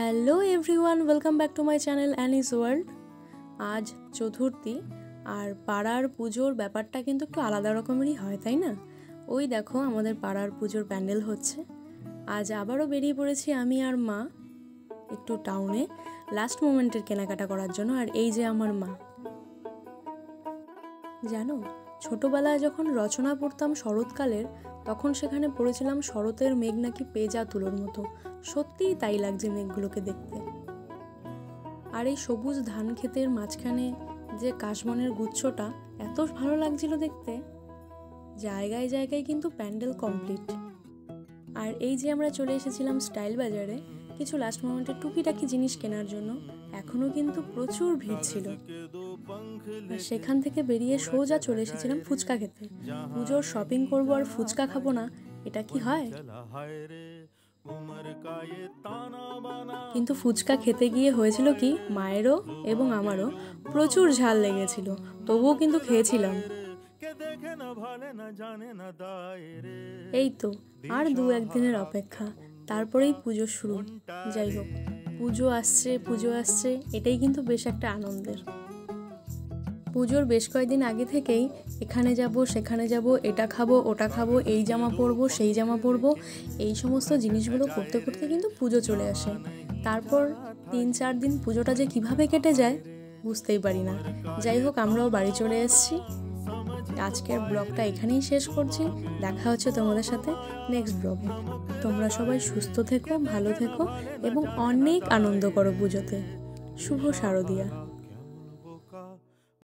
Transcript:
Hello everyone, welcome back to my channel anise world. আজ চতুর্থী, আর পাড়ার পুজোর ব্যাপারটা কিন্তু একটু আলাদা রকমেরই হয়, তাই না? ওই দেখো আমাদের পাড়ার পুজোর প্যান্ডেল হচ্ছে। আজ আবারও বেরিয়ে পড়েছি আমি আর মা একটু টাউনে লাস্ট মোমেন্টের কেনাকাটা করার জন্য। আর এই যে আমার মা, জানো ছোটবেলায় যখন রচনা পড়তাম শরৎকালের, তখন সেখানে পড়েছিলাম শরতের মেঘ নাকি পেঁজা তুলোর মতো। সত্যিই তাই লাগছে মেঘগুলোকে দেখতে। আর এই সবুজ ধান ক্ষেতের মাঝখানে যে কাশবনের গুচ্ছটা এত ভালো লাগছিল দেখতে। জায়গায় জায়গায় কিন্তু প্যান্ডেল কমপ্লিট। আর এই যে আমরা চলে এসেছিলাম স্টাইল বাজারে কিছু লাস্ট মোমেন্টের টুকিটাকি জিনিস কেনার জন্য। এখনও কিন্তু প্রচুর ভিড় ছিল। আর সেখান থেকে বেরিয়ে সোজা চলে এসেছিলাম ফুচকা খেতে। পুজোর শপিং করবো আর ফুচকা খাবো না, এটা কি হয়? কিন্তু ফুচকা খেতে গিয়ে হয়েছিল কি, মায়েরও এবং আমারও প্রচুর ঝাল লেগেছিল, তবুও কিন্তু খেয়েছিলাম। এই তো আর 2-1 দিনের অপেক্ষা, তারপরেই পুজো শুরু। যাই হোক, পুজো আসছে, এটাই কিন্তু বেশ একটা আনন্দের। পুজোর বেশ কয়েকদিন আগে থেকেই এখানে যাব সেখানে যাব, এটা খাবো ওটা খাবো, এই জামা পরবো সেই জামা পরবো, এই সমস্ত জিনিসগুলো করতে করতে কিন্তু পুজো চলে আসে। তারপর 3-4 দিন পুজোটা যে কিভাবে কেটে যায় বুঝতেই পারি না। যাই হোক, আমরাও বাড়ি চলে এসেছি। আজকের ব্লগটা এখানেই শেষ করছি। দেখা হচ্ছে তোমাদের সাথে নেক্সট ব্লগে। তোমরা সবাই সুস্থ থেকো, ভালো থেকো এবং অনেক আনন্দ করো পুজোতে। শুভ শারদিয়া।